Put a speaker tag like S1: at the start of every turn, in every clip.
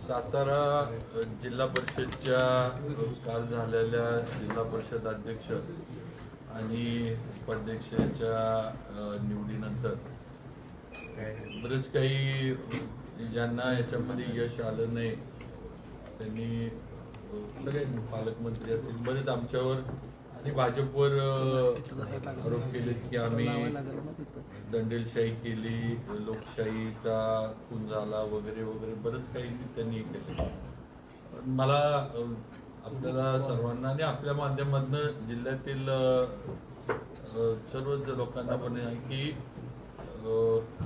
S1: सातारा जिल्हा परिषदच्या काल झालेल्या जिल्हा परिषद अध्यक्ष आणि उपाध्यक्षाच्या निवडीनंतर बरेच काही ज्यांना याच्यामध्ये यश आलं नाही त्यांनी पालकमंत्री असतील बरेच आमच्यावर आणि भाजपवर आरोप केले की आम्ही दंडेलशाही केली, लोकशाहीचा खून झाला वगैरे वगैरे बरंच काही त्यांनी केलं. मला आपल्याला सर्वांना आणि आपल्या माध्यमातून जिल्ह्यातील सर्वच लोकांना पण आहे की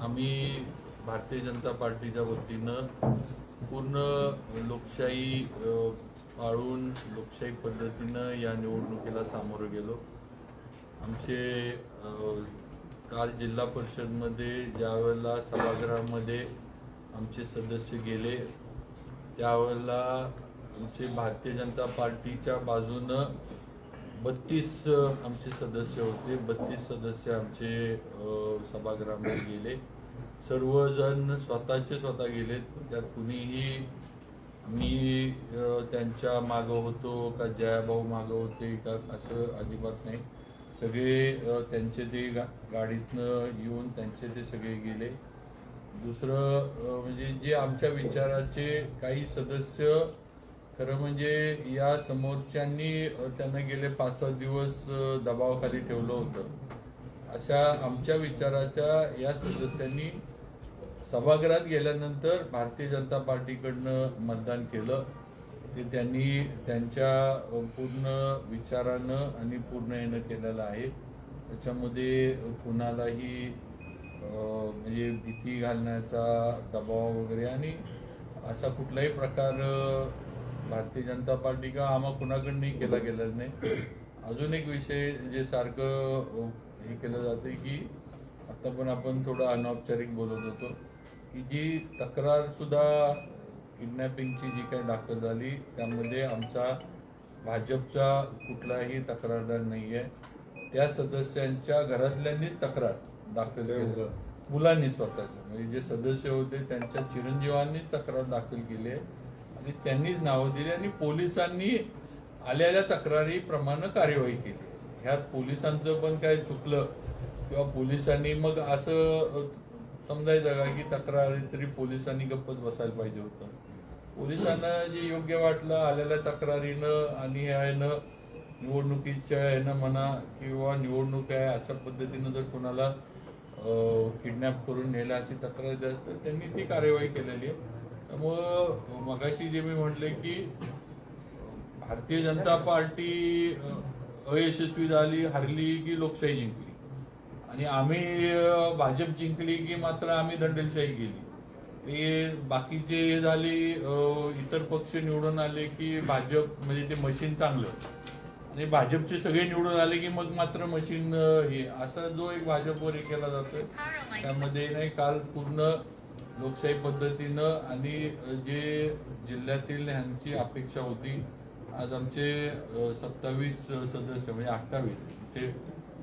S1: आम्ही भारतीय जनता पार्टीच्या वतीनं पूर्ण लोकशाही पाळून लोकशाही पद्धतीनं या निवडणुकीला सामोरं गेलो. आमचे काल जिल्हा परिषदमध्ये ज्यावेळेला सभागृहामध्ये आमचे सदस्य गेले त्यावेळेला आमचे भारतीय जनता पार्टीच्या बाजूनं 32 आमचे सदस्य होते. 32 सदस्य आमचे सभागृहामध्ये गेले. सर्वजण स्वतः गेलेत. त्यात कुणीही मी त्यांच्या मागं होतो का जयाभाऊ मागं होते का असं अजिबात नाही. सगळे त्यांचे ते गाडीतनं येऊन त्यांचे ते सगळे गेले. दुसरं म्हणजे जे आमच्या विचाराचे काही सदस्य खरं म्हणजे या समोरच्यांनी त्यांना गेले 5-6 दिवस दबावाखाली ठेवलं होतं. अशा आमच्या विचाराच्या या सदस्यांनी सभागृहात गेल्यानंतर भारतीय जनता पार्टीकडनं मतदान केलं. ते त्यांनी त्यांच्या पूर्ण विचारानं आणि पूर्ण यानं केलेलं आहे. त्याच्यामध्ये कुणालाही म्हणजे भीती घालण्याचा दबाव वगैरे आणि असा कुठलाही प्रकार भारतीय जनता पार्टी का आम्हा कुणाकडनंही केला गेलेला नाही. अजून एक विषय जे सारखं हे केलं जातं की आता पण आपण थोडं अनौपचारिक बोलत होतो की जी तक्रारसुद्धा किडनॅपिंगची जी काही दाखल झाली त्यामध्ये आमचा भाजपचा कुठलाही तक्रारदार नाही आहे. त्या सदस्यांच्या घरातल्यांनीच तक्रार दाखल केली, मुलांनी स्वतःच्या म्हणजे जे सदस्य होते त्यांच्या चिरंजीवांनीच तक्रार दाखल केली आहे आणि त्यांनीच नावं दिली आणि पोलिसांनी आलेल्या तक्रारीप्रमाणे कार्यवाही केली. ह्यात पोलिसांचं पण काय चुकलं किंवा पोलिसांनी मग असं समजायचं का की तक्रार तरी पोलिसांनी गप्पच बसायला पाहिजे होतं. पोलिसांना जे योग्य वाटलं आलेल्या तक्रारीनं आणि ह्यानं निवडणुकीच्या ह्यानं म्हणा किंवा निवडणूक आहे अशा पद्धतीनं जर कोणाला किडनॅप करून नेलं अशी तक्रार द्याल तर त्यांनी ती कार्यवाही केलेली आहे. त्यामुळं मगाशी जे मी म्हटले की भारतीय जनता पार्टी अयशस्वी झाली, हरली की लोकशाही जिंकली आणि आम्ही भाजप जिंकली की मात्र आम्ही दंडेलशाही केली. ते बाकीचे झाले इतर पक्ष निवडून आले की भाजप म्हणजे ते मशीन चांगलं आणि भाजपचे सगळे निवडून आले की मग मात्र मशीन हे असा जो एक भाजपवर हे केला जातोय त्यामध्ये नाही काल पूर्ण लोकशाही पद्धतीनं आणि जे जिल्ह्यातील ह्यांची अपेक्षा होती. आज आमचे 27 सदस्य म्हणजे 28 ते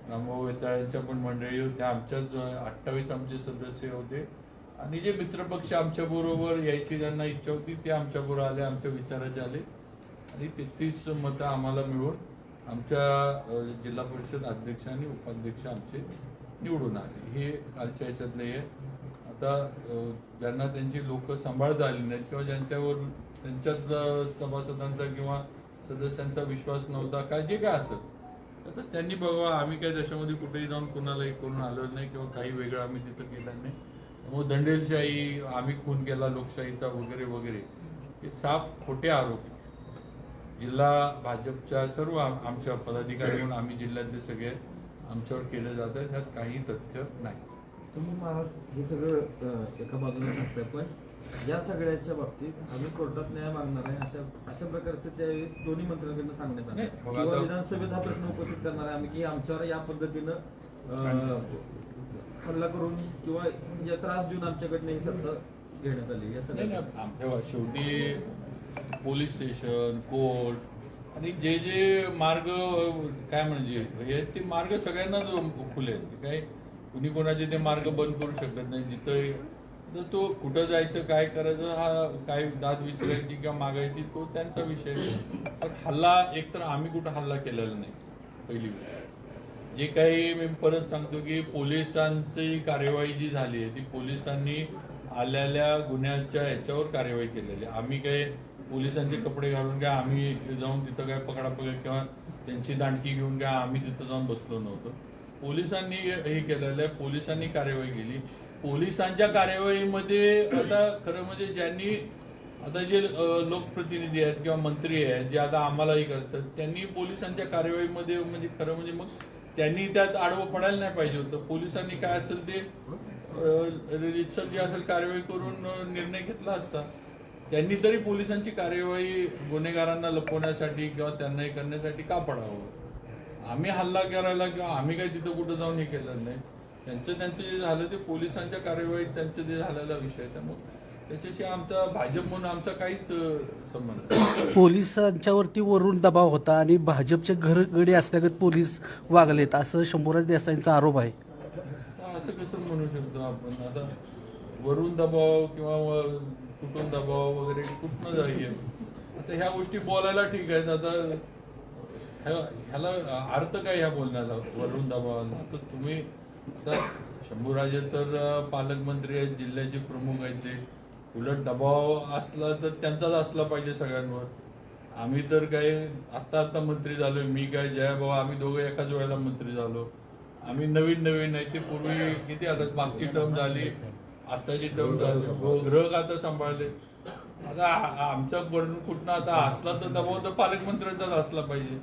S1: रामभाऊ वेताळांच्या पण मंडळी होत्या. आमच्याच 28 आमचे सदस्य होते आणि जे मित्रपक्ष आमच्याबरोबर यायची ज्यांना इच्छा होती ते आमच्याबरोबर आले, आमच्या विचाराचे आले आणि 33 मतं आम्हाला मिळून आमच्या जिल्हा परिषद अध्यक्ष आणि उपाध्यक्ष आमचे निवडून आले. हे कालच्या ह्याच्यातले आहे. आता ज्यांना त्यांची लोक सांभाळता आली नाहीत किंवा ज्यांच्यावर त्यांच्याच सभासदांचा किंवा सदस्यांचा विश्वास नव्हता काय जे काय असत तर त्यांनी बघा आम्ही काय त्याच्यामध्ये कुठेही जाऊन कुणालाही करून आलो नाही किंवा काही वेगळं आम्ही तिथं केलं नाही. त्यामुळे दंडेलशाही आम्ही खून केला लोकशाहीचा वगैरे वगैरे हे साफ खोटे आरोप जिल्हा भाजपच्या सर्व आमच्या पदाधिकारी म्हणून आम्ही जिल्ह्यातले सगळे आमच्यावर केले जात आहेत. त्यात काही तथ्य नाही.
S2: तुम्ही महाराज हे सगळं एका बाजूला सांगताय पण या सगळ्याच्या बाबतीत आम्ही कोर्टात न्याय मागणार आहे अशा प्रकारचं त्यावेळेस दोन्ही मंत्र्यांकडून सांगण्यात आलं किंवा विधानसभेत हा प्रश्न उपस्थित करणार आहे आम्ही की आमच्यावर या पद्धतीनं हल्ला करून किंवा त्रास देऊन आमच्याकडनं ही सत्ता घेण्यात आली याचा
S1: नाही नाही, आमच्या शेवटी पोलीस स्टेशन, कोर्ट आणि जे जे मार्ग काय म्हणजे हे ते मार्ग सगळ्यांनाच खुले आहेत. काय कुणी कोणाचे ते मार्ग बंद करू शकत नाही. जिथं तर तो कुठं जायचं, काय करायचं, हा काय दाद विचारायची किंवा मागायची तो त्यांचा विषय. पण हल्ला एकतर आम्ही कुठं हल्ला केलेला नाही. पहिली गोष्ट जे काही मी परत सांगतो की पोलिसांची कार्यवाही जी झाली आहे ती पोलिसांनी आलेल्या गुन्ह्याच्या ह्याच्यावर कार्यवाही केलेली. आम्ही काही पोलिसांचे कपडे घालून काय आम्ही जाऊन तिथं काय पकडापकड किंवा त्यांची दांडकी घेऊन काय आम्ही तिथं जाऊन बसलो नव्हतो. पोलिसांनी हे केलेलं आहे. पोलिसांनी कार्यवाही केली. पोलिसांच्या कार्यवाहीमध्ये आता खरं म्हणजे ज्यांनी आता जे लोकप्रतिनिधी आहेत किंवा मंत्री आहेत जे आता आम्हालाही करतात त्यांनी पोलिसांच्या कार्यवाहीमध्ये म्हणजे खरं म्हणजे मग त्यांनी त्यात आडवं पडायला नाही पाहिजे होतं. पोलिसांनी काय असेल ते रितसर जी असेल कार्यवाही करून निर्णय घेतला असता. त्यांनी तरी पोलिसांची कार्यवाही गुन्हेगारांना लपवण्यासाठी किंवा त्यांना हे करण्यासाठी का पडावं. आम्ही हल्ला करायला किंवा आम्ही काही तिथं कुठं जाऊन हे केलं नाही. त्यांचं जे झालं ते पोलिसांच्या कार्यवाहीत त्यांचं जे झालेला विषय आहे. त्यामुळे त्याच्याशी आमचा भाजप म्हणून आमचा काहीच संबंध नाही.
S3: पोलिसांच्यावरती वरून दबाव होता आणि भाजपचे घरगडी असल्यागत पोलीस वागलेत असं शंभूराज देसाईंचा आरोप आहे.
S1: असं कसं म्हणू शकतो आपण. आता वरून दबाव किंवा कुठून दबाव वगैरे कुठनं जाईल. आता ह्या गोष्टी बोलायला ठीक आहेत. आता ह्याला अर्थ काय ह्या बोलण्याला वरून दबावाला. तर तुम्ही आता शंभूराजे तर पालकमंत्री आहेत, जिल्ह्याचे प्रमुख आहेत. ते उलट दबाव असला तर त्यांचाच असला पाहिजे सगळ्यांवर. आम्ही तर काय आत्ता मंत्री झालो. मी काय जयाभाऊ आम्ही दोघं एकाच वेळेला मंत्री झालो. आम्ही नवीन आहे. ते पूर्वी किती आता मागची टर्म झाली, आत्ताची टर्म झाली, गृह खातं सांभाळले. आता आमचा वरून कुठनं आता असला तर दबाव तर पालकमंत्र्यांचाच असला पाहिजे.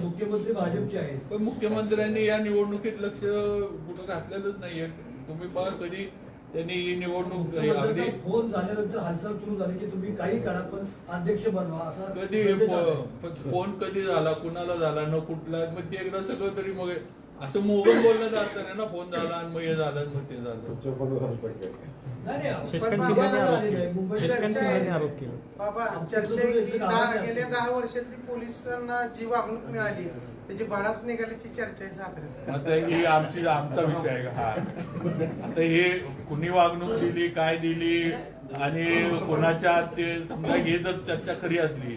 S2: मुख्यमंत्री भाजपचे आहेत.
S1: पण मुख्यमंत्र्यांनी या निवडणुकीत लक्ष कुठं घातलेलंच नाहीये. तुम्ही बघा कधी त्यांनी ही निवडणूक अगदी
S2: फोन झाल्यानंतर हालचाल सुरू झाली की तुम्ही काही करा पण अध्यक्ष बनवा असा
S1: कधी फोन कधी झाला, कुणाला झाला, न कुठला. मग ते एकदा सगळं तरी मग असं मोगम बोललं जात नाही ना. फोन झाला आणि मग हे झालं मग ते झालं.
S4: बाबा चर्चा गेल्या 10 वर्षातली पोलिसांना जी वागणूक मिळाली त्याची बाळाच निघाल्याची चर्चा आहे साधारण.
S1: आता ही आमचा विषय आहे का हा. आता हे कुणी वागणूक दिली, काय दिली आणि कोणाच्या ते समजा हे जर चर्चा खरी असली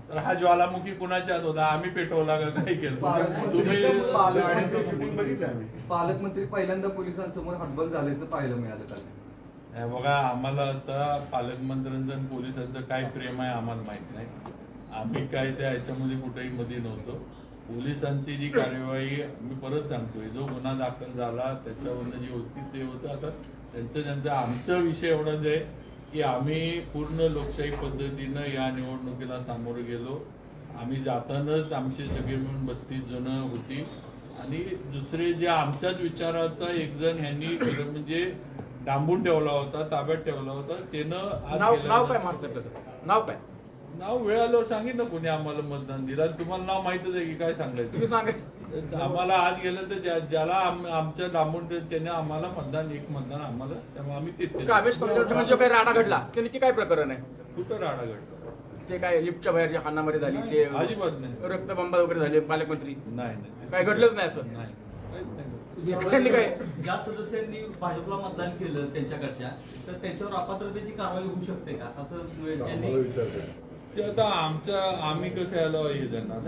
S1: तर हा ज्वालामुखी कुणाच्या हात होता, आम्ही पेटवला का काय केलं.
S5: पालकमंत्री पहिल्यांदा पोलिसांसमोर हातबल झाल्याचं पाहायला मिळालं काल.
S1: बघा आम्हाला आता पालकमंत्र्यांचं आणि पोलिसांचं काय प्रेम आहे आम्हाला माहित नाही. आम्ही काय त्या ह्याच्यामध्ये कुठेही मध्ये नव्हतो. पोलिसांची जी कार्यवाही मी परत सांगतोय जो गुन्हा दाखल झाला त्याच्यावरनं जी होती ते होतं. आता त्यांचं आमचा विषय एवढाच आहे की आम्ही पूर्ण लोकशाही पद्धतीनं या निवडणुकीला सामोरे गेलो. आम्ही जातानाच आमचे सगळे मिळून 32 जण होती आणि दुसरे जे आमच्याच विचाराचा एक जण ह्यांनी म्हणजे डांबून ठेवला होता, ताब्यात ठेवला होता. त्यानं नाव वेळ आल्यावर सांगितलं ना कोणी आम्हाला मतदान दिलं. तुम्हाला नाव माहितच आहे की काय सांगायचं तुम्ही सांगा. आम्हाला आज गेलं तर ज्याला आमच्या डांबून त्याने आम्हाला एक मतदान आम्हाला. त्यामुळे आम्ही
S6: जो काही राडा घडला ते नक्की काय प्रकरण आहे.
S1: कुठं राडा घडला
S6: ते काय लिफ्टच्या बाहेर जे हाणामारी झाली ते
S1: अजिबात नाही.
S6: रक्तबंबाळ वगैरे झाले पालकमंत्री
S1: नाही
S6: काय घडलंच नाही असं.
S1: नाही काहीच नाही.
S7: ज्या सदस्यांनी भाजपला मतदान केलं त्यांच्याकडच्या तर त्यांच्यावर अपात्रतेची कारवाई होऊ शकते का असं
S1: ते आता आम्ही कसं यायला हे देणार.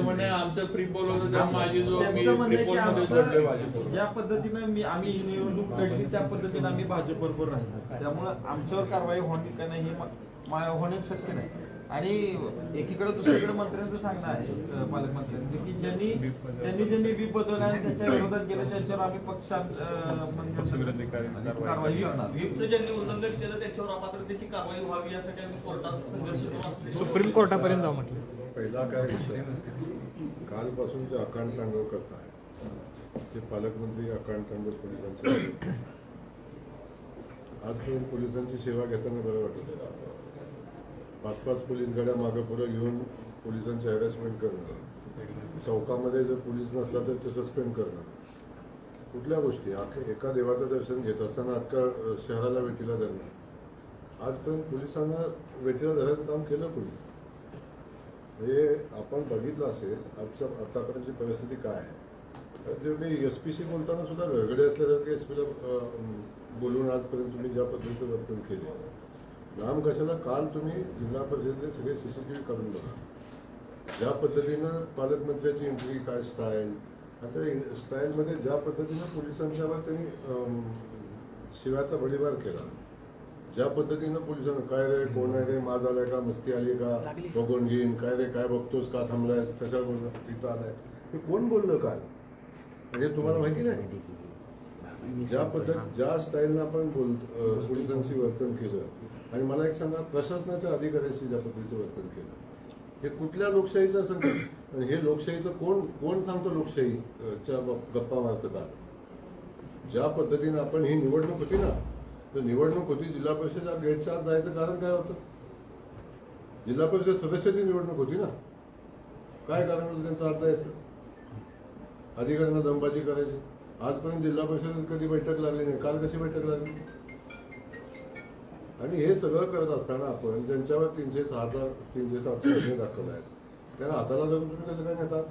S1: म्हणे आमचं प्रिपोल होतं त्या माझी जो
S2: ज्या पद्धतीनं आम्ही ही निवडणूक लढली त्या पद्धतीने आम्ही भाजप बरोबर राहिलो. त्यामुळे आमच्यावर कारवाई होणे का नाही हे होणे शक्य नाही. आणि एकीकडे दुसरीकडे मंत्र्यांचं सांगणं आहे पालकमंत्र्यांचं की ज्यांनी व्हीप बदलला आणि त्याच्या विरोधात गेलं त्यांच्यावर आम्ही पक्षात कारवाई करणार.
S7: व्हीपचं ज्यांनी उल्लंघन केलं त्याच्यावर अपात्रतेची कारवाई व्हावी यासाठी आम्ही कोर्टात संघर्ष करू.
S6: सुप्रीम कोर्टापर्यंत जाऊ म्हटलं.
S8: पहिला काय विषय कालपासून जे अकांड तांडव करताय ते पालकमंत्री अकांड तांडव पोलिसांचे आजपर्यंत पोलिसांची सेवा घेताना बरं वाटत. 5-5 पोलीस गाड्या मागं पुढे घेऊन पोलिसांची हॅरेसमेंट करणं, चौकामध्ये जर पोलीस नसला तर ते सस्पेंड करणं, कुठल्या गोष्टी एका देवाचं दर्शन घेत असताना अख्ख्या शहराला वेठीला धरणं, आजपर्यंत पोलिसांना वेठीला धरायचं काम केलं कोणी? हे आपण बघितलं असेल आतापर्यंतची परिस्थिती काय आहे. तर तुम्ही SPशी बोलताना सुद्धा गडगडे असल्यासारखे SPला बोलून आजपर्यंत तुम्ही ज्या पद्धतीचं वर्तन केले, नाम कशाला काल तुम्ही जिल्हा परिषदेचे सगळे CCTV काढून बघा. ज्या पद्धतीनं पालकमंत्र्याची एंट्री, काय स्टाईल, आता स्टाईलमध्ये ज्या पद्धतीनं पोलिसांच्यावर त्यांनी शिव्याचा बडीवार केला, ज्या पद्धतीनं पोलिसांना काय रे, कोण आहे रे, माज आलाय का, मस्ती आली का, बघून घेईन, काय रे, काय बघतोस, का थांबलायस, कशावर इथं आलाय, हे कोण बोललं काल? म्हणजे तुम्हाला माहिती नाही ज्या स्टाईलनं आपण पोलिसांशी वर्तन केलं. आणि मला एक सांगा, प्रशासनाच्या अधिकाऱ्यांशी ज्या पद्धतीचं वर्तन केलं, हे कुठल्या लोकशाहीचं संकट? आणि हे लोकशाहीचं कोण सांगतो लोकशाहीच्या गप्पा मारतं का? ज्या पद्धतीनं आपण ही निवडणूक होती ना, तर निवडणूक होती, जिल्हा परिषद गेटच्या आत जायचं कारण काय होतं? जिल्हा परिषद सदस्याची निवडणूक होती ना, काय कारण होतं त्यांचं आत जायचं? अधिकाऱ्यांना दमबाजी करायची. आजपर्यंत जिल्हा परिषदेत कधी बैठक लागली नाही, काल कशी बैठक लागली? आणि हे सगळं करत असताना आपण ज्यांच्यावर 306, 307 गुन्हे दाखल आहेत, त्यांना हाताला धरून तुम्ही कसं काय नेतात?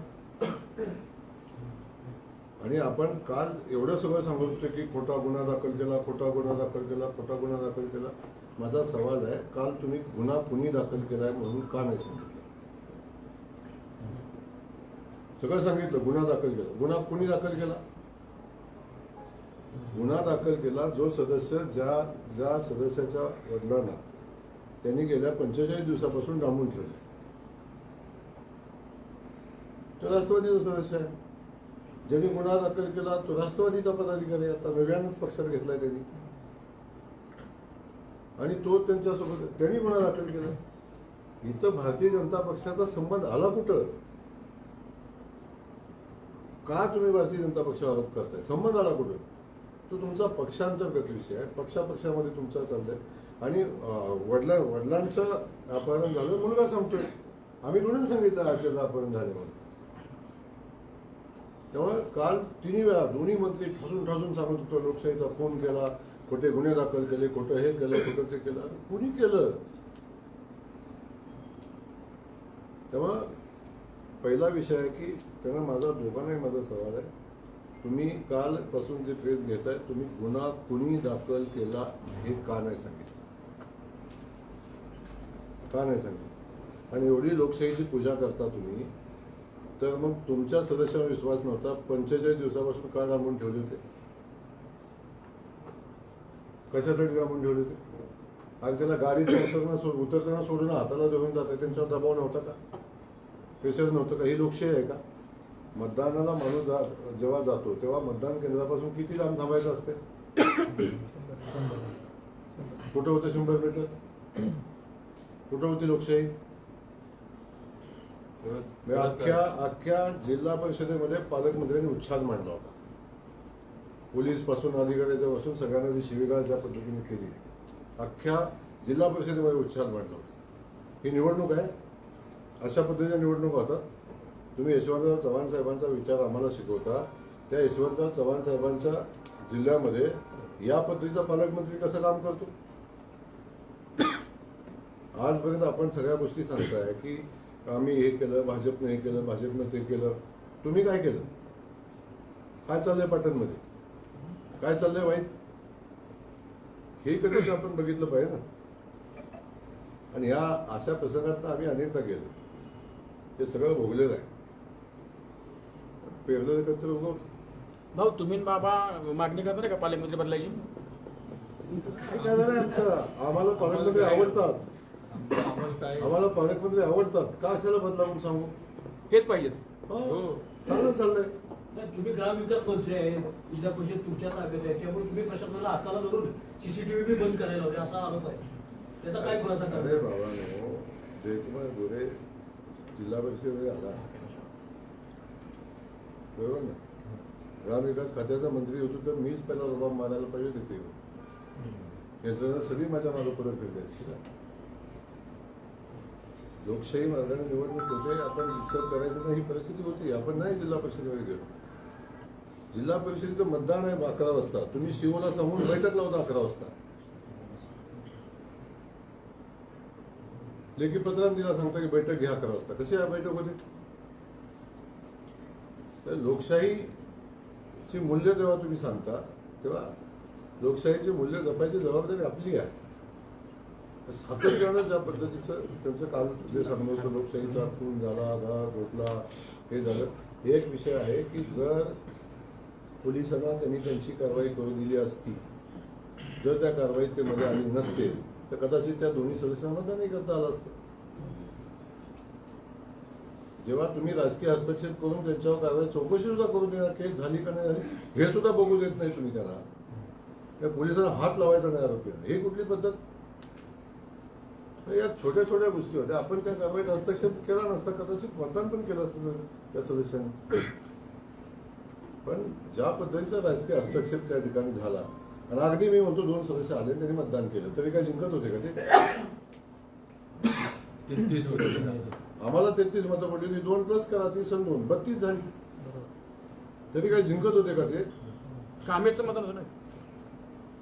S8: आणि आपण काल एवढं सगळं सांगत होतो की खोटा गुन्हा दाखल केला, खोटा गुन्हा दाखल केला, खोटा गुन्हा दाखल केला. माझा सवाल आहे, काल तुम्ही गुन्हा कुणी दाखल केलाय म्हणून का नाही सांगितलं? सगळं सांगितलं, गुन्हा दाखल केला. गुन्हा कुणी दाखल केला? गुन्हा दाखल केला जो सदस्य ज्या सदस्याच्या वडिलांना त्यांनी गेल्या 45 दिवसापासून डांबून ठेवले, तो राष्ट्रवादीचा सदस्य आहे. ज्यांनी गुन्हा दाखल केला तो राष्ट्रवादीचा पदाधिकारी, आता नव्यानंच पक्षात घेतलाय त्यांनी, आणि तो त्यांच्यासोबत त्यांनी गुन्हा दाखल केला. इथं भारतीय जनता पक्षाचा संबंध आला कुठं? का तुम्ही भारतीय जनता पक्षावर आरोप करताय? संबंध आला कुठं? तो तुमचा पक्षांतर्गत विषय आहे, पक्षामध्ये तुमचा चाललाय. आणि वडिलांचं अपहरण झालं, मुलगा सांगतोय आम्ही कोणी सांगितलं त्याचं अपहरण झाले म्हणून. त्यामुळे काल 3 वेळा दोन्ही मंत्री ठासून सांगत होतो लोकशाहीचा खून केला, खोटे गुन्हे दाखल केले, खोटं हे केलं, खोटं ते केलं. कुणी केलं? तेव्हा पहिला विषय आहे की त्यांना दोघांनाही माझा सवाल आहे, तुम्ही कालपासून जे प्रेस घेताय, तुम्ही गुन्हा कुणी दाखल केला हे का नाही सांगितलं? का नाही सांगितलं? आणि एवढी लोकशाहीची पूजा करता तुम्ही, तर मग तुमच्या सदस्यांवर विश्वास नव्हता, 45 दिवसापासून का डांबून ठेवले होते? कशासाठी डांबून ठेवले होते? आणि त्याला गाडीत उतरताना सोडून हाताला धरून जाते, त्यांच्यावर दबाव नव्हता का? प्रेशर नव्हतं का? ही लोकशाही आहे का? मतदानाला माणूस जेव्हा जातो तेव्हा मतदान केंद्रापासून किती लांब थांबायचं असते? कुठं होतं 100 मीटर? कुठं होती लोकशाही? अख्ख्या जिल्हा परिषदेमध्ये पालकमंत्र्यांनी उच्छाद मांडला होता. पोलीस पासून अधिकाऱ्याच्या पासून सगळ्यांना जी शिवीगाळ ज्या पद्धतीने केली, अख्ख्या जिल्हा परिषदेमध्ये उच्छाद मांडला होता. ही निवडणूक आहे? अशा पद्धतीच्या निवडणूक होतात? तुम्ही यशवंतराव चव्हाण साहेबांचा विचार आम्हाला शिकवता, त्या यशवंतराव चव्हाण साहेबांच्या जिल्ह्यामध्ये या पद्धतीचा पालकमंत्री कसं काम करतो? आजपर्यंत आपण सगळ्या गोष्टी सांगताय की आम्ही हे केलं, भाजपनं हे केलं, भाजपनं ते केलं. तुम्ही काय केलं? काय चाललंय पाटणमध्ये? काय चाललंय वाईट? हे कधीच आपण बघितलं पाहिजे ना. आणि ह्या अशा प्रसंगात आम्ही अनेकदा गेलो, हे सगळं भोगलेलं आहे. पेरलेलं कत्र उगवलं.
S6: भाऊ, तुम्ही न बाबा मागणी करणार का पालकमंत्री बदलायची?
S8: काय करणार आहे आमचं? आम्हाला पालकमंत्री आवडतात, आम्हाला पालकमंत्री आवडतात. का अशाला बदला म्हणून सांगू?
S6: हेच पाहिजेत.
S8: हो, चांगलं चाललंय.
S7: तुम्ही ग्रामविकास मंत्री आहे, जिल्हा परिषद तुमच्या ताब्यात आहे, त्यामुळे तुम्ही प्रशासनाला हाताला धरून CCTV बी बंद करायला होते असा आरोप आहे. त्याचा काय खुलासा
S8: अरे
S7: करणार?
S8: बाबांनो, जयकुमार गोरे जिल्हा परिषदेमध्ये आला, बरोबर ना? ग्रामविकास खात्याचा मंत्री होतो तर मीच पहिला रुबाब मारायला पाहिजे तिथे. याचं सगळी माझ्या मागे परत फिरली असते. लोकशाही मार्गाने निवडणूक होते, आपण विचार करायचं नाही, ही परिस्थिती होती. आपण नाही जिल्हा परिषदेमध्ये गेलो. जिल्हा परिषदेचं मतदान आहे 11 वाजता. तुम्ही शिवला सांगून बैठक लावता 11 वाजता. लेखी पत्रात दिला सांगता की बैठक घ्या 11 वाजता. कशी आहे बैठक होते? तर लोकशाहीची मूल्य जेव्हा तुम्ही सांगता तेव्हा लोकशाहीची मूल्य जपायची जबाबदारी आपली आहे. सातत्यानं ज्या पद्धतीचं त्यांचं काल जे सांगणं होतं, लोकशाहीचा खून झाला, घात घोटला, हे झालं. एक विषय आहे की जर पोलिसांना त्यांनी त्यांची कारवाई करून दिली असती, जर त्या कारवाईत ते मध्ये आली नसते तर कदाचित त्या दोन्ही सदस्यांना मतदानही करता आलं असतं. जेव्हा तुम्ही राजकीय हस्तक्षेप करून त्यांच्यावर कारवाई चौकशी सुद्धा करून देणार, केस झाली का नाही झाली हे सुद्धा बघू देत नाही तुम्ही त्यांना. त्या पोलिसांना हात लावायचा नाही आरोपीला, ही कुठली पद्धत? या छोट्या छोट्या गोष्टी होत्या. आपण त्या कारवाईत हस्तक्षेप केला नसता, कदाचित मतदान पण केलं असतं त्या सदस्यांनी. पण ज्या पद्धतीचा राजकीय हस्तक्षेप त्या ठिकाणी झाला, आणि अगदी मी म्हणतो 2 सदस्य आले त्यांनी मतदान केलं, तरी काय जिंकत होते का ते?
S1: 33 होते.
S8: आम्हाला 33 मतं पडली होती. 2 प्लस करा, 30 आणि 2 32 झाली. तरी काय जिंकत होते का ते?
S6: काँग्रेसचं मतदान होतं ना.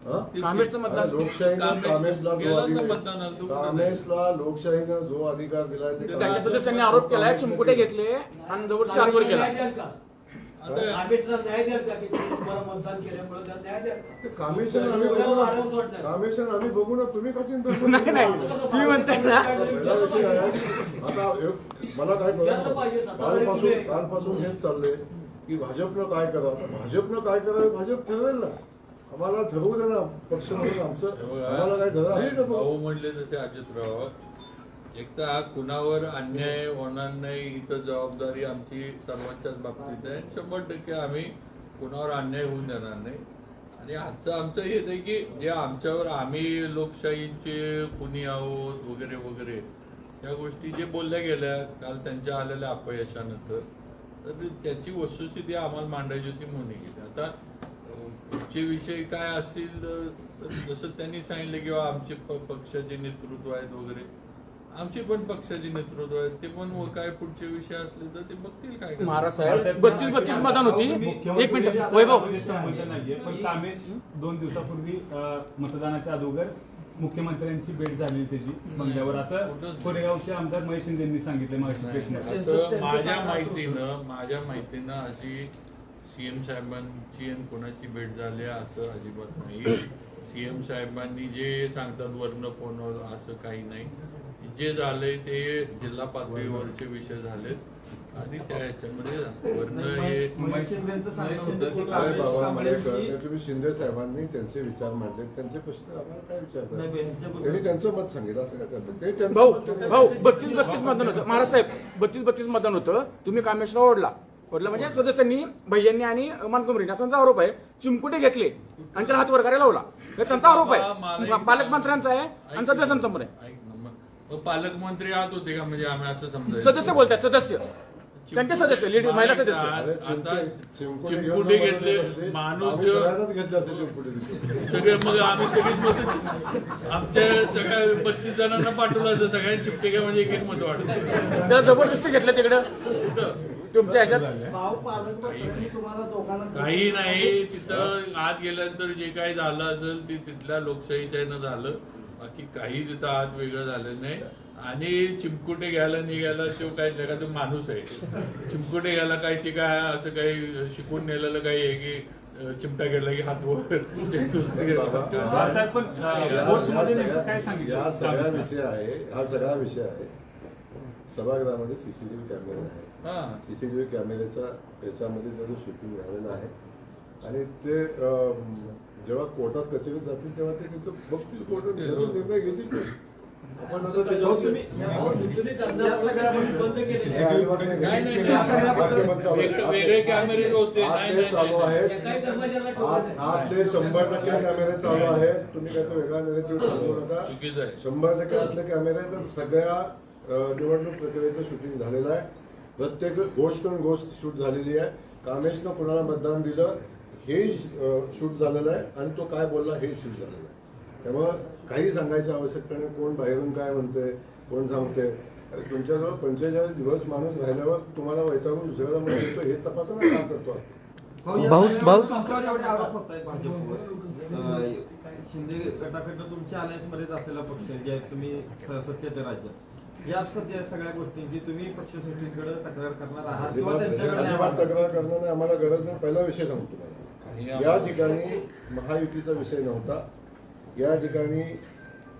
S8: हा?
S6: काँग्रेसचं मतदान.
S8: लोकशाहीनं काँग्रेसला जो
S1: गेलं ना
S8: अधिकार,
S1: मतदानाला, तो कुठं
S8: काँग्रेसला लोकशाहीनं जो अधिकार दिलाय ते
S6: त्यांच्या सदस्यांनी आरोप केलाय, चिमकुटे घेतले आणि जबरदस्ती हातवर केला.
S7: न्याय द्याल का?
S1: आता
S7: आंबेडकरला न्याय द्याल का की तुम्हाला मतदान केल्यामुळे त्याला न्याय द्याल?
S8: ते कमिशन आम्ही बघू ना. कमिशन आम्ही बघू ना. तुम्ही का चिंता करता?
S6: नाही नाही तुम्ही म्हणताय ना.
S8: पहिला विषय आहे. आता मला काय कळलं, कालपासून हेच चाललंय की भाजपनं काय करावं. भाजपनं काय करावं भाजप ठरवेल ना. आम्हाला ठरवू दे ना पक्ष म्हणून आमचं. आम्हाला काय ठरव आहे का?
S1: भाऊ म्हणले तसे अजितराव, एक तर हा कुणावर अन्याय होणार नाही इथं जबाबदारी आमची सर्वांच्याच बाबतीत आहे. 100% आम्ही कुणावर अन्याय होऊन देणार नाही. आणि आजचं आमचं हेच आहे की जे आमच्यावर आम्ही लोकशाहीचे कुणी आहोत वगैरे वगैरे या गोष्टी जे बोलल्या गेल्या काल त्यांच्या आलेल्या अपयशानंतर, तर त्याची वस्तुस्थिती आम्हाला मांडायची होती म्हणून गेली. आता पुढचे विषय काय असतील तर जसं त्यांनी सांगितलं किंवा आमचे पक्षाचे नेतृत्व आहेत वगैरे, आमची पण पक्षाचे नेतृत्व आहेत, ते पण काय पुढचे विषय असले तर ते बघतील काय करतील.
S6: महाराज साहेब 32 मतदान होती. एक मिनिट वैभव,
S9: नाहीये, पण कामेश 2 दिवसापूर्वी मतदानाच्या अगोदर मुख्यमंत्र्यांची भेट झाली त्याची बंगल्यावर, असं कोरेगावचे आमदार महेश शिंदेंनी सांगितलं मागाशी प्रेसमध्ये.
S1: असं माझ्या माहितीनं अशी सीएम साहेबांची आणि कोणाची भेट झाली असं अजिबात नाही. सीएम साहेबांनी जे सांगतात वर्ण फोनवर असं काही नाही. जे झालंय ते जिल्हा पातळीवरचे विषय झालेत आणि त्या ह्याच्यामध्ये वर्ण हे
S8: तुम्ही शिंदे साहेबांनी त्यांचे विचार मांडले, त्यांचे प्रश्न आम्हाला काय विचारतात, त्यांनी त्यांचं मत सांगितलं. असं काय करतात ते त्यांचं
S6: भाऊ
S8: मत त्यांनी-
S6: भाऊ 32 मतदान होतं. महाराज साहेब 32 मतदान होतं. तुम्ही कामेशला ओढला म्हणजे सदस्यांनी भैयांनी आणि मानकुमरीने असा आरोप आहे. चिमकुटे घेतले आणि त्याला हात वर करायला लावला, हे त्यांचा आरोप आहे. पालकमंत्र्यांचा आहे आणि सदस्यांचा पण आहे.
S1: ऐक ना, मग पालकमंत्री आत होते का म्हणजे आम्ही असं समजायचं?
S6: सदस्य बोलतात, सदस्य त्यांचे सदस्य लेडीज महिला सदस्य.
S8: अरे
S1: आता
S8: चिमकुटे
S1: चिमकुटे
S8: घेऊन
S1: घेतले
S8: आम्ही
S1: माणूस
S8: सगळ्यांनाच घेतले असे चिमकुटे.
S1: सगळे, मग आम्ही सगळीच आमच्या सगळ्या 32 जणांना पाठवलं असं सगळ्यांनी चिपटे काय म्हणजे एक मत वाटत.
S6: त्याला जबरदस्ती घेतलं तिकडं तुमच्या ह्याच्यात.
S4: भाऊ पालकमंत्र्यांनी तुम्हाला दोघांना
S1: काही नाही. तिथं आत गेल्यानंतर जे काही झालं असेल ते तिथल्या लोकशाहीच्या ह्यानं झालं. बाकी काही तिथं आत वेगळं झालं नाही. आणि चिमकुटे घ्यायला निघायला तो काय जगा तो माणूस आहे. चिमकुटे घ्यायला काय ते काय असं काही शिकून नेलेलं काही आहे की चिमटा गेला की हात वर
S9: साहेब, पण स्पोर्ट्समध्ये नेमकं काय सांगितलं?
S8: हा सगळा विषय आहे. सभागृहामध्ये सीसीटीव्ही कॅमेरा आहे. सीसीटीव्ही कॅमेऱ्याच्या याच्यामध्ये त्याचं शूटिंग झालेलं आहे आणि ते जेव्हा कोर्टात कचेरीत जातील तेव्हा ते तिथं बघतील, कोर्टात निर्णय घेतील. आपण आता त्याच्यावर
S7: तुम्ही बंद केले.
S1: वेगळे कॅमेरे होते. नाही
S8: चालू आहेत.
S7: काही कर्मचाऱ्यांना
S8: आतले 100% कॅमेरे चालू आहेत. तुम्ही काय तो वेगळा नेगेटिव्ह सांगू नका.
S1: चुकीचं आहे.
S8: 100% आतले कॅमेरे तर सगळ्या निवडणूक प्रक्रियेचं शूटिंग झालेलं आहे. प्रत्येक गोष्ट शूट झालेली आहे. कामेशनं कोणाला मतदान दिलं हे शूट झालेलं आहे आणि तो काय बोलला हे शूट झालेलं आहे. त्यामुळं काही सांगायची आवश्यकता नाही. कोण बाहेरून काय म्हणते, कोण सांगते, अरे तुमच्याजवळ 45 दिवस माणूस राहिल्यावर तुम्हाला वैतागून दुसऱ्याला म्हणून येतो हे तपासायला काम करतो.
S3: भाऊ-
S2: तुमच्यावर एवढे आरोप होत आहेत भाजपवर. शिंदे गटाकडनं तुमच्या अलायन्स मध्येच असलेला पक्ष जे तुम्ही सत्तेच्या राज्यात या सगळ्या गोष्टींची तुम्ही पक्षश्रेष्ठींकडे तक्रार करणार आहात किंवा त्यांच्याकडे
S8: अजिबात तक्रार करणार नाही, आम्हाला गरज नाही. पहिला विषय सांगतो तुम्हाला. या ठिकाणी महायुतीचा विषय नव्हता. या ठिकाणी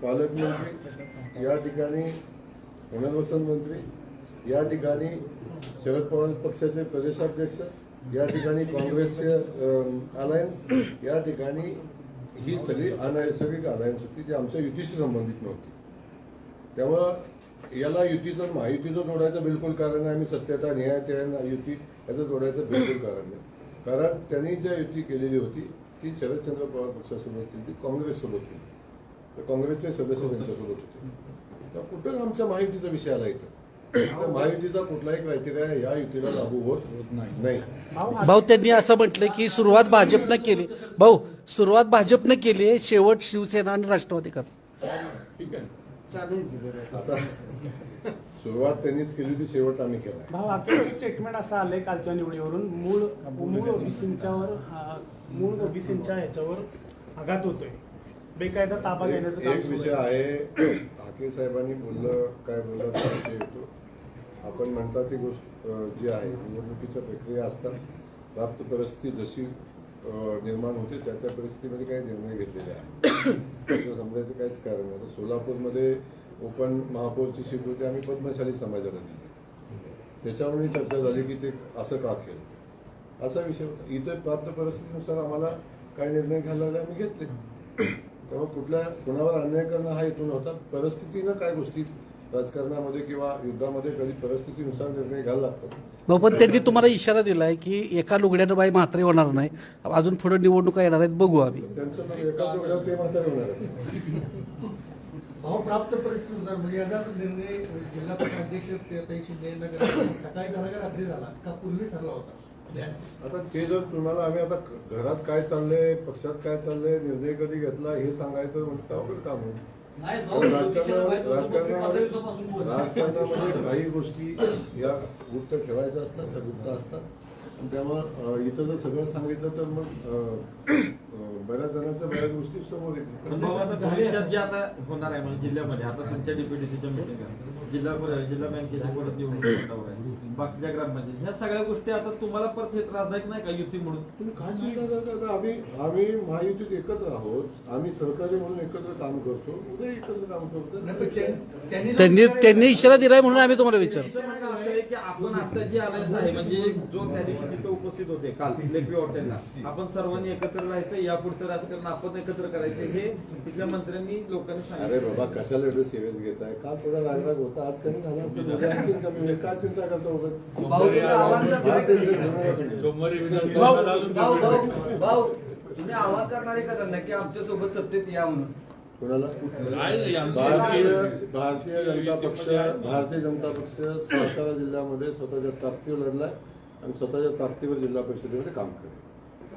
S8: पालकमंत्री, या ठिकाणी पुनर्वसन मंत्री, या ठिकाणी शरद पवार पक्षाचे प्रदेशाध्यक्ष, या ठिकाणी काँग्रेसचे अलायन्स, या ठिकाणी ही सगळी नैसर्गिक अलायन्स होती जी आमच्या युतीशी संबंधित नव्हती. त्यामुळं याला युतीचं महायुतीचं जोडायचं बिलकुल कारण नाही. आम्ही सत्यता न्याय युती याचं जोडायचं बिलकुल कारण नाही. कारण त्यांनी ज्या युती केलेली होती ती शरदचंद्र पवार पक्षासोबत केली, ती काँग्रेससोबत केली. तर काँग्रेसचे सदस्य त्यांच्यासोबत होते. तर कुठं आमच्या महायुतीचा विषय आला इथं? महायुतीचा कुठलाही क्रायटेरिया या युतीला लागू होत नाही.
S3: भाऊ त्यांनी असं म्हटलं की सुरुवात भाजपनं केली. भाऊ सुरुवात भाजपनं केली आहे, शेवट शिवसेना आणि राष्ट्रवादी करतात.
S1: ठीक आहे.
S8: आता सुरुवात त्यांनीच केली होती, शेवट आम्ही केला.
S10: भाऊ अखेरचं स्टेटमेंट असं आलंय कालच्या निवडीवरून मूळ ओबीसींच्या ह्याच्यावर आघात होतोय, बेकायदा ताबा घेण्याचं काम
S8: एक
S10: सुरू
S8: विषय
S10: आहे.
S8: आहे, हाके साहेबांनी काय बोललं तो विषय येतो. आपण म्हणता ती गोष्ट जी आहे, निवडणुकीच्या प्रक्रिया असतात, प्राप्त परिस्थिती जशी निर्माण होते त्या परिस्थितीमध्ये काही निर्णय घेतलेले आहेत असं समजायचं काहीच कारण नाही. सोलापूरमध्ये ओपन महापौरची सीट होती, आम्ही पद्मशाली समाजाला दिली. त्याच्यावरही चर्चा झाली की ते असं का केलं, असा विषय होता. इतर प्राप्त परिस्थितीनुसार आम्हाला काय निर्णय घ्यायला लागले आम्ही घेतले. तेव्हा कोणावर अन्याय करणं हा हेतू नव्हता. परिस्थितीनं काय गोष्टी राजकारणामध्ये किंवा युद्धामध्ये कधी परिस्थितीनुसार निर्णय घ्यायला लागतात.
S3: भाऊ पण त्यांनी तुम्हाला इशारा दिलाय की एका लुगड्यानं बाई म्हातारी होणार नाही, अजून पुढे निवडणुका येणार आहेत, बघू आम्ही.
S8: त्यांचं पण एका डोक्यावर ते म्हातारे होणार आहेत.
S7: भाऊ प्राप्त परिस्थितीनुसार म्हणजे याचा निर्णय जिल्हा अध्यक्ष ताई शिंदे यांना सकाळी झाला का रात्री झाला का पूर्वी ठरला होता?
S8: आता ते जर तुम्हाला आम्ही आता घरात काय चाललंय, पक्षात काय चाललंय, निर्णय कधी घेतला हे सांगायचं म्हणजे अवघड काम होईल. राजकारणामध्ये काही गोष्टी या गुप्त ठेवायच्या असतात, त्या गुप्त असतात. आणि त्यामुळं इथं जर सगळं सांगितलं तर मग बऱ्याच जणांच्या बऱ्याच गोष्टी समोर येतील.
S2: पण भाऊ आता भविष्यात जे आता होणार आहे म्हणजे जिल्ह्यामध्ये आता तुमच्या डीपीडीसीच्या मिटिंग जिल्हा बँकेच्या परत निवडणूक बाकीच्या ग्रामपंचायत ह्या सगळ्या गोष्टी आता तुम्हाला परत हे त्रासदायक नाही का युती म्हणून?
S8: तुम्ही काय चिंता करता? आम्ही महायुतीत एकत्र आहोत, आम्ही सहकारी म्हणून एकत्र काम करतो, उद्या एकत्र काम करतो.
S3: त्यांनी इशारा दिलाय म्हणून आम्ही तुम्हाला विचारतो.
S2: असं आहे की आपण आता जे अलायन्स आहे म्हणजे जो त्या दिवशी तिथे उपस्थित होते काल लेखी हॉटेलला, आपण सर्वांनी एकत्र राहायचं, यापुढचं राजकारण आपण एकत्र करायचं हे तिथल्या मंत्र्यांनी लोकांनी सांगितलं.
S8: अरे बाबा कशाला एवढं सिरियस घेताय? काल थोडा रागराग होता, आज कमी झाला असेल, उद्या आणखीन कमी होईल. काय चिंता करतो उगाच?
S1: सोमवारी
S5: भाऊ तुम्ही आवाहन करणारे का त्यांना की आमच्या सोबत सत्तेत या म्हणून?
S8: कोणाला? भारतीय जनता पक्ष सातारा जिल्ह्यामध्ये स्वतःच्या ताकदीवर लढलाय आणि स्वतःच्या ताकदीवर जिल्हा परिषदेमध्ये काम करेल.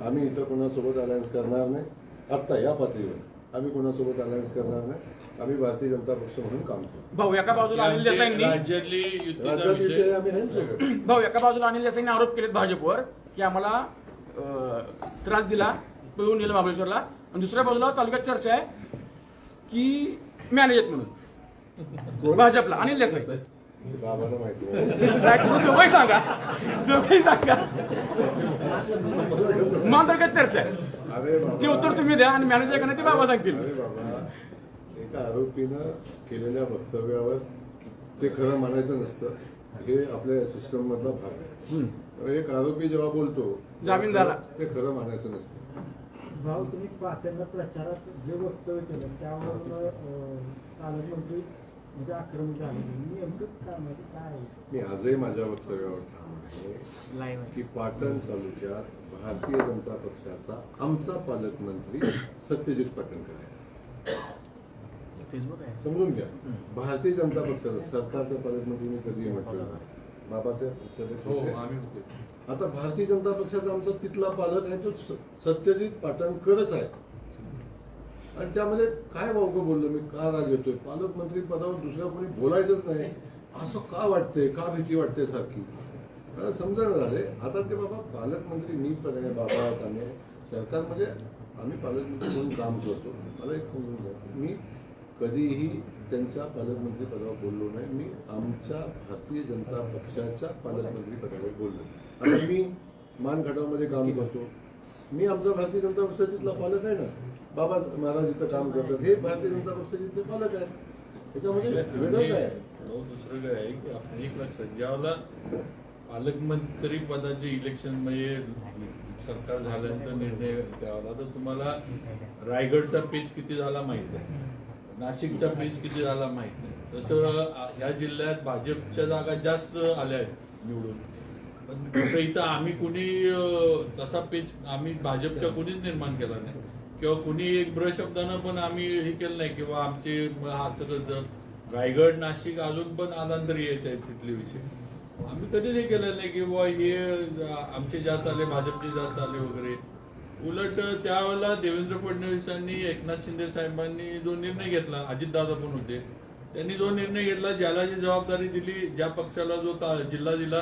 S8: आम्ही इथं कोणासोबत अलायन्स करणार नाही. आत्ता या पातळीवर आम्ही कोणासोबत अलायन्स करणार नाही. आम्ही भारतीय जनता पक्ष म्हणून काम करू.
S6: भाऊ एका बाजूला अनिल देसाईंनी
S1: राज्यातली युतीचा
S8: राज्यात
S1: विषय
S8: इथे आम्ही आहे सगळं.
S6: भाऊ एका बाजूला अनिल देसाईंनी आरोप केलेत भाजपवर की आम्हाला त्रास दिला, पळवून नेलं महाबळेश्वरला, आणि दुसऱ्या बाजूला तालुक्यात चर्चा आहे की मॅनेजर म्हणून भाजपला अनिल देसाई.
S8: बाबाला माहिती
S6: नाही, तुम्ही दोघंही सांगा. तालुक्यात चर्चा आहे,
S8: अरे
S6: ते
S8: बाबा,
S6: उत्तर तुम्ही द्या आणि मॅनेजर का नाही ते बाबा सांगतील.
S8: अरे बाबा, एका आरोपीनं केलेल्या वक्तव्यावर ते खरं मानायचं नसतं. हे आपल्या सिस्टम मधला भाग आहे. एक आरोपी जेव्हा बोलतो
S6: जामीन झाला
S8: ते खरं मानायचं नसतं.
S10: भाऊ तुम्ही पाहत्यांना प्रचारात जे वक्तव्य केलं त्यावर पालकमंत्री म्हणजे आक्रमक झाले, नेमकं कामाचं काय आहे?
S8: मी आजही माझ्या वक्तव्यावर ठाम आहे की पाटण तालुक्यात भारतीय जनता पक्षाचा आमचा पालकमंत्री सत्यजित पाटणकर आहे. समजून घ्या, भारतीय जनता पक्षाचा सरकारचा पालकमंत्री मी कधी म्हटलं नाही. बाबा त्या सभेत
S1: हो
S8: होते.
S1: आम्ही होते.
S8: आता भारतीय जनता पक्षाचा आमचा तिथला पालक आहे तो सत्यजित पाटणकरच आहे. आणि त्यामध्ये काय वावगं बोललो मी, का राग येतोय? पालकमंत्री पदावर दुसऱ्या कोणी बोलायचंच नाही. असं का वाटतंय, का भीती वाटते सारखी मला समजणं झाले. आता ते बाबा पालकमंत्री मी पण आहे, बाबा आहेत, आम्ही सरकारमध्ये आम्ही पालकमंत्री म्हणून काम करतो. मला एक समजून घ्या, मी कधीही त्यांच्या पालकमंत्री पदावर बोललो नाही. मी आमच्या भारतीय जनता पक्षाच्या पालकमंत्री पदावर बोललो. आता मी मानखटावमध्ये काम करतो, मी आमचा भारतीय जनता पक्षातला पालक आहे ना. बाबा महाराज इथं काम करतात, हे भारतीय जनता पक्षाचे पालक आहेत. त्याच्यामध्ये वेगळं काय आहे?
S1: दुसरं काय आहे की आपण एक लक्षात ज्यावेळेला पालकमंत्री पदाचे इलेक्शन म्हणजे सरकार झाल्यानंतर निर्णय द्यावा तर तुम्हाला रायगडचा पेच किती झाला माहित आहे, नाशिकचा पेच किती झाला माहित आहे. तसं या जिल्ह्यात भाजपच्या जागा जास्त आल्या आहेत निवडून, पण तसं इथं आम्ही कुणी तसा पेच आम्ही भाजपच्या कुणीच निर्माण केला नाही किंवा कुणी एक ब्रशब्दानं पण आम्ही हे केलं नाही किंवा आमचे असं कसं रायगड नाशिक अजून पण आलांतरी येत आहेत तिथले विषय. आम्ही कधीच हे केलेलं नाही की बुवा हे आमचे जास्त आले भाजपचे जास्त आले वगैरे. उलट त्यावेळेला देवेंद्र फडणवीसांनी एकनाथ शिंदे साहेबांनी जो निर्णय घेतला, अजितदादा पण होते, त्यांनी जो निर्णय घेतला, ज्याला जी जबाबदारी दिली, ज्या पक्षाला जो जिल्हा दिला,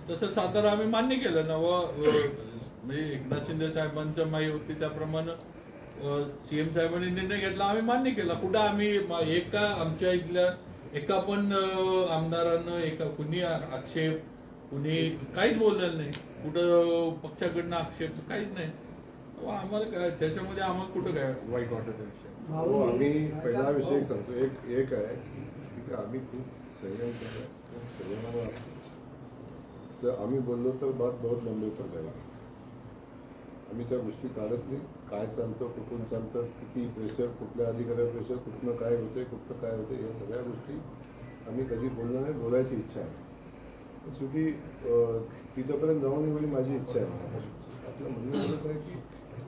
S1: तसं सातारा आम्ही मान्य केलं ना. व म्हणजे एकनाथ शिंदे साहेबांच्या माही होती त्याप्रमाणे सीएम साहेबांनी निर्णय घेतला, आम्ही मान्य केला. कुठं आम्ही एका आमच्या इथल्या एका पण आमदारानं एका कुणी आक्षेप कुणी काहीच बोललेलं नाही, कुठं पक्षाकडनं आक्षेप काहीच नाही. आम्हाला काय त्याच्यामध्ये आम्हाला कुठं काय वाईट वाटत विषय.
S8: हो, आम्ही पहिला विषय सांगतो. एक आहे की आम्ही खूप संयम केला, खूप संयमानं तर आम्ही बोललो तर बात बहुत लंबी तर जाईल. आम्ही त्या गोष्टी काढत नाही, काय चालतं, कुठून चालतं, किती प्रेशर, कुठल्या अधिकाऱ्या प्रेशर, कुठनं काय होते, कुठनं काय होते, या सगळ्या गोष्टी आम्ही कधी बोललो नाही. बोलायची इच्छा आहे, शेवटी तिथंपर्यंत जाऊन एवढी माझी इच्छा आहे. आपलं म्हणणं एवढंच आहे की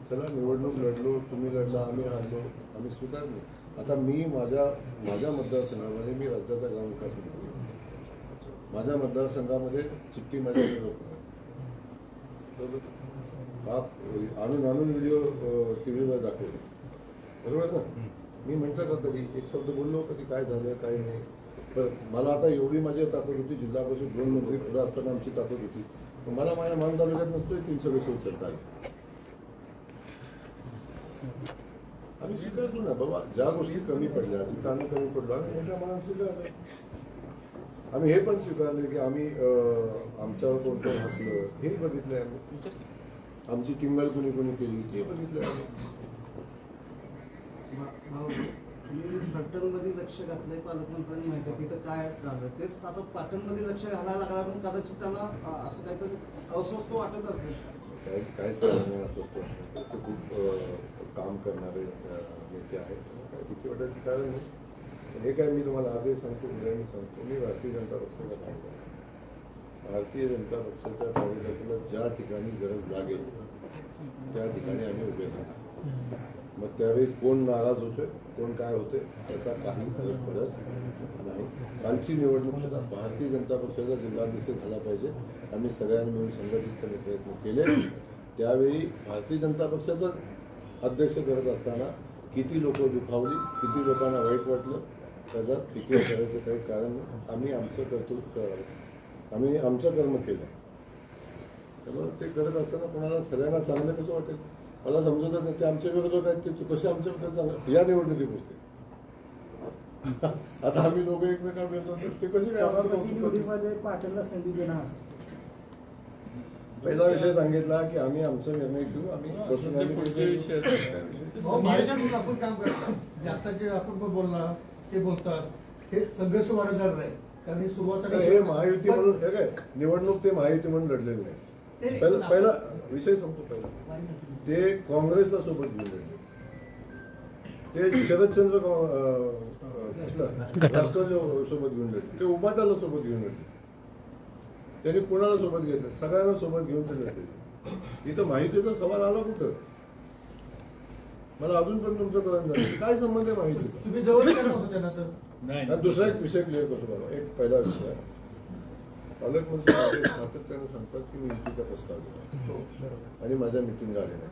S8: चला निवडणूक लढलो, तुम्ही लढला, आम्ही हारलो, आम्ही स्वीकारलो. आता मी माझ्या मतदारसंघामध्ये मी राज्याचा ग्रामविकास मंत्री, माझ्या मतदारसंघामध्ये चिठ्ठी माझ्याकडे होत नाही. आणून व्हिडिओ टी व्हीवर दाखवले, बरोबर ना. मी म्हटलं का कधी एक शब्द बोललो, कधी काय झालं काय नाही. पण मला आता एवढी माझी ताकद होती, जिल्हा परिषद 2 मंत्री पुढे असताना आमची ताकद होती, पण मला माझ्या मान तालुक्यात नसतोय 3 सदस्य उचलता आले. आम्ही स्वीकारतो ना बाबा, ज्या गोष्टी कमी पडल्या, जिथं आम्ही कमी पडलो आम्ही मोठ्या मनात स्वीकारलं. आम्ही हे पण स्वीकारले की आम्ही आमच्यावर कोण कोण हसलं हे बघितलंय, आम्ही आमची टिंगल कुणी कुणी केली हे बघितलंय आम्ही.
S11: फलटणमध्ये लक्ष घातलंय पालकमंत्र्यांनी माहिती आहे तिथं काय झालं तेच आता पाटणमध्ये लक्ष घालायला लागला, पण कदाचित त्यांना असं काहीतरी अस्वस्थ वाटत असेल.
S8: काहीच कारण नाही अस्वस्थ वाटण्याचं. ते खूप काम करणारे नेते आहेत, काय भीती वाटायचं कारण नाही. हे काय मी तुम्हाला आजही सांगतो, उद्याही सांगतो, मी भारतीय जनता पक्षाचा कार्यकर्ता आहे. भारतीय जनता पक्षाच्या कार्यकर्त्याला ज्या ठिकाणी गरज लागेल त्या ठिकाणी आम्ही उभे राहणार. मग त्यावेळी कोण नाराज होतोय, कोण काय होते त्याचा काही फरक पडत नाही. कालची निवडणूक सुद्धा भारतीय जनता पक्षाचा जिल्हाध्यक्ष झाला पाहिजे, आम्ही सगळ्यांनी मिळून संघटितपणे प्रयत्न केले. त्यावेळी भारतीय जनता पक्षाचा अध्यक्ष करत असताना किती लोक दुखावली, किती लोकांना वाईट वाटलं, त्याचा टीका करायचं काही कारण नाही. आम्ही आमचं कर्म केलं. त्यामुळे ते करत असताना कोणाला सगळ्यांना चांगलं कसं वाटेल मला समजत नाही. ते आमच्या विरोधात आहेत, ते कसे आमच्या विरोधात चांगलं या निवडणुकीपुरते. आता आम्ही लोक एकमेकांना भेटतो ते कसे काय.
S10: पाटीलला संधी देणार
S8: पहिला विषय सांगितला की आम्ही आमचा निर्णय घेऊ, आम्ही बसून
S4: आपण काम करतो. जे आता जे आपण बोलणार ते बोलतात, हे संघर्ष वाढत जाणार आहे. कारण हे सुरुवातीला
S8: हे महायुती म्हणून हे काय निवडणूक ते महायुती म्हणून लढलेले नाही. पहिला विषय सांगतो. पहिला ते काँग्रेसला सोबत घेऊन लढले, ते शरदचंद्र राष्ट्रवादी सोबत घेऊन लढले, ते उपाटाला सोबत घेऊन लढले, त्यांनी कोणाला सोबत घेतलं, सगळ्यांना सोबत घेऊन ते लढले. इथं माहितीचा सवाल आला कुठं मला अजून पण तुमचं कळण झालं काय संबंध आहे माहितीचा.
S4: तुम्ही जवळ नव्हतं त्यांना तर
S1: नाही.
S8: दुसरा एक विषय क्लिअर करतो बाबा. एक पहिला विषय पालकमंत्री सातत्याने सांगतात की मी युतीचा प्रस्ताव दिला आणि माझ्या मिटिंगला आले नाही.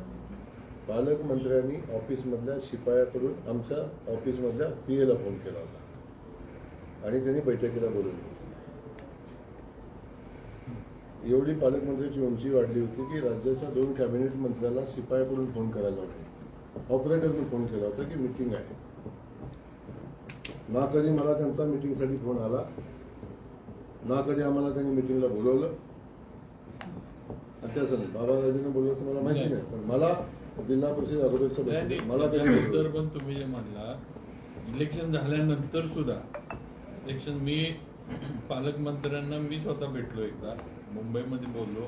S8: पालकमंत्र्यांनी ऑफिसमधल्या शिपायाकडून आमच्या ऑफिसमधल्या PA ला फोन केला होता आणि त्यांनी बैठकीला बोलवलं. एवढी पालकमंत्र्याची उंची वाढली होती की राज्याच्या 2 कॅबिनेट मंत्र्याला शिपायाकडून फोन करायला होते, ऑपरेटरकडून फोन केला होता की मीटिंग आहे. ना कधी मला त्यांचा मीटिंगसाठी फोन आला, ना कधी आम्हाला त्यांनी मीटिंगला बोलवलं. आणि त्याचं बाबाराजेंना बोलवलं असं मला माहिती नाही, पण मला जिल्हा परिषद अगोदरच्या बैठकीत मला त्यांनी
S1: त्याच्यानंतर
S8: बोलवलं.
S1: पण तुम्ही जे म्हणला इलेक्शन झाल्यानंतर सुद्धा मी पालकमंत्र्यांना मी स्वतः भेटलो, एकदा मुंबईमध्ये बोललो,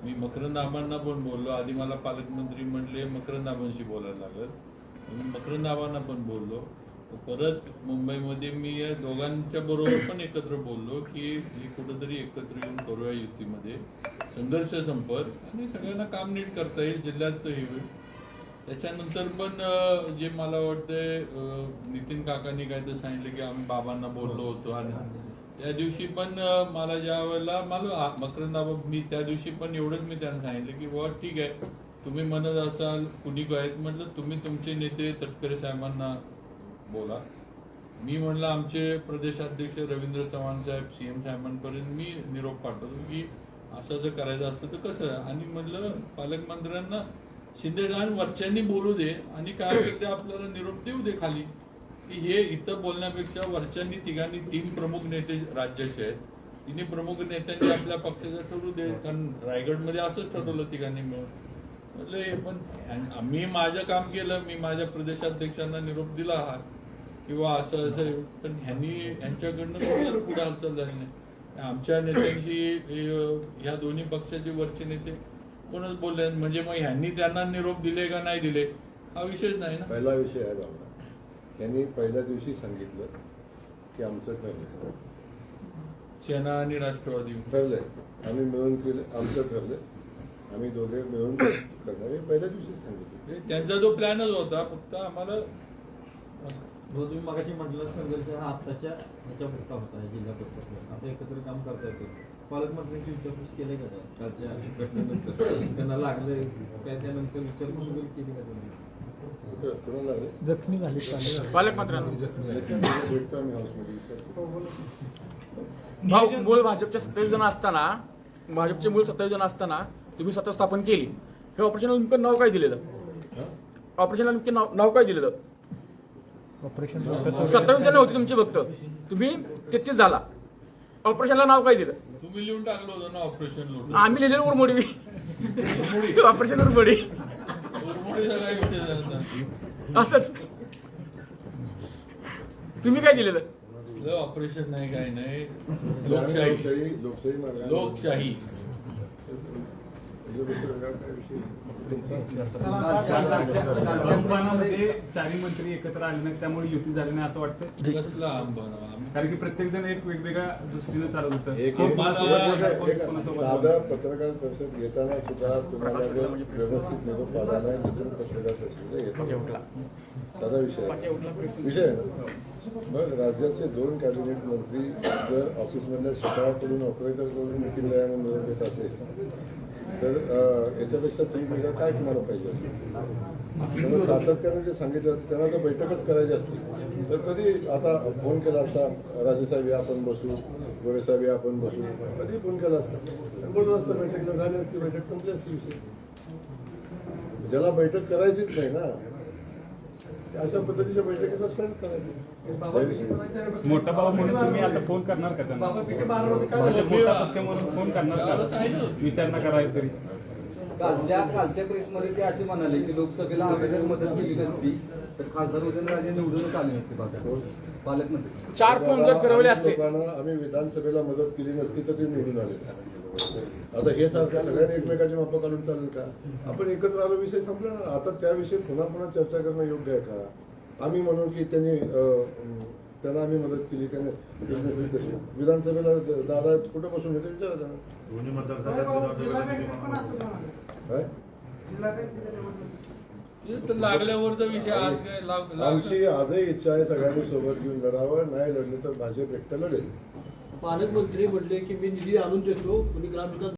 S1: मी मकरंद आबांना पण बोललो. आधी मला पालकमंत्री म्हणले मकरंद आबांशी बोलायला लागत, मी मकरंद आबांना पण बोललो. परत मुंबईमध्ये मी या दोघांच्या बरोबर पण एकत्र बोललो की हे कुठंतरी एकत्र येऊन करूया युतीमध्ये, संघर्ष संपर्क आणि सगळ्यांना काम नीट करता येईल, जिल्ह्यात हे होईल. त्याच्यानंतर पण जे मला वाटतंय नितीन काकांनी काय तर सांगितलं की आम्ही बाबांना बोललो होतो, आणि त्या दिवशी पण मला ज्या वेळेला मला मकरंद आबा, मी त्या दिवशी पण एवढंच मी त्यांना सांगितलं की बुवा ठीक आहे, तुम्ही म्हणत असाल कुणी आहेत, म्हटलं तुम्ही तुमचे नेते तटकरे साहेबांना बोला. मी म्हणलं आमचे प्रदेशाध्यक्ष रवींद्र चव्हाण साहेब, CM साहेबांपर्यंत मी निरोप पाठवतो की असं जर करायचं असतं तर कसं. आणि म्हटलं पालकमंत्र्यांना शिंदे साहेब वरच्यांनी बोलू दे आणि काय असेल ते आपल्याला निरोप देऊ दे खाली, की हे इथं बोलण्यापेक्षा वरच्यांनी तिघांनी 3 प्रमुख नेते राज्याचे आहेत, 3 प्रमुख नेत्यांनी आपल्या पक्षाचं ठरवू दे. कारण रायगडमध्ये असंच ठरवलं तिघांनी मिळून. म्हटलं हे पण मी माझं काम केलं, मी माझ्या प्रदेशाध्यक्षांना निरोप दिला हा किंवा असं असं, पण यांच्याकडनं पुढे हालचाल झाली नाही. आमच्या नेत्यांशी ह्या दोन्ही पक्षाचे वरचे नेते कोणच बोलले, म्हणजे मग ह्यांनी त्यांना निरोप दिले का नाही दिले हा विषयच नाही ना.
S8: पहिला विषय आहे बाबा, यांनी पहिल्या दिवशी सांगितलं की आमचं ठरलंय,
S1: सेना आणि राष्ट्रवादी
S8: ठरलंय, आम्ही मिळून केलं, आमचं ठरलंय, आम्ही दोघे मिळून करणार, हे पहिल्या दिवशीच सांगितलं.
S1: त्यांचा जो प्लॅनच होता, फक्त आम्हाला
S2: जो तुम्ही मगाशी म्हटलं संघर्ष हा आत्ताच्या ह्याच्या पुरता होता आहे जिल्हा परिषद, आता एकत्र काम करता येतं. पालकमंत्र्यांची विचारपूस केली का काय कालच्या घटनेनंतर? त्यांना लागले काय, त्यानंतर विचारपूस वगैरे केली का त्यांनी?
S8: कोणाला रे?
S3: जखमी झाली
S6: पालकमंत्र्यांना
S8: भेटतो आम्ही हाऊसमध्ये.
S6: मूळ भाजपच्या 27 जण असताना, भाजपचे मूळ 27 जण असताना तुम्ही सत्ता स्थापन केली. हे ऑपरेशनला नेमकं नाव काय दिलेलं? ऑपरेशनला नेमकं नाव काय दिलेलं? 27 जण होते तुमचे फक्त, तुम्ही 33 झाला. ऑपरेशनला नाव काय दिलं?
S1: तुम्ही लिहून टाकलं होतं ना ऑपरेशन लोट.
S6: आम्ही लिहिलेलं उरमोडी. ऑपरेशन उरमोडी
S1: उरमोडीचा काय विषय झाला?
S6: असंच तुम्ही काय दिलेलं?
S1: ऑपरेशन नाही, काय नाही,
S8: लोकशाही लोकशाही मार्गाने
S1: लोकशाही.
S9: आंबानामध्ये 4 मंत्री एकत्र आले नाही, त्यामुळे युती झाली नाही असं वाटतं.
S1: कसला आंबाना?
S9: कारण की प्रत्येक जण एक वेगवेगळ्या दृष्टीने चालत होतं.
S8: साधा पत्रकार परिषद घेताना सुद्धा तुम्हाला जर व्यवस्थित निरोप आला नाही, तिथून पत्रकार परिषद येतो. साधा विषय आहे ना. मग राज्याचे 2 कॅबिनेट मंत्री जर ऑफिसमधल्या शिपायाकडून ऑपरेटरकडून मिटिंगला यायला निरोप येत असेल तर याच्यापेक्षा तुम्ही काय तुम्हाला पाहिजे? त्यामुळे सातत्याने जे सांगितलं त्यांना जर बैठकच करायची असती तर कधी आता फोन केला असता, राजेसाहेब या आपण बसू, गोरेसाहेब या आपण बसू, कधी फोन केला असता, बोललं असतं, बैठकीला झाली असती, बैठक संपली असती विषय. ज्याला बैठक करायचीच नाही ना, अशा पद्धतीच्या बैठकीचा सण करायची.
S9: मोठा भाऊ म्हणून तुम्ही आता फोन करणार का त्यांना? मोठा पक्ष म्हणून फोन करणार का? विचारणा करावी तरी.
S5: कालच्या प्रेसमध्ये ते असे म्हणाले की लोकसभेला आम्ही जर मदत केली नसती तर खासदार उदयनराजे निवडूनच आले नसते. पालकमंत्री
S6: 4 फोन जर फिरवले असते,
S8: लोकांना आम्ही विधानसभेला मदत केली नसती तर ते निवडून आले नसते. आता हे सारखं सगळ्यांनी एकमेकाची मापं काढून चालेल का? आपण एकत्र आलो, विषय संपला ना. आता त्याविषयी पुन्हा पुन्हा चर्चा करणं योग्य आहे का? आम्ही म्हणून की त्यांना आम्ही मदत केली, त्याने विधानसभेला दादा कुठं बसून येते विचारा त्यांना.
S4: जिल्हा बँकेत पण असं म्हणाले.
S8: काय
S4: जिल्हा बँकेत
S1: ते तर लागल्यावर विषय आज काय
S8: आमची आजही इच्छा आहे सगळ्यांनी सोबत घेऊन लढावं. नाही लढले तर भाजप एकटं लढेल.
S7: पालकमंत्री म्हटले की मी निधी आणून देतो, कोणी ग्रामविकास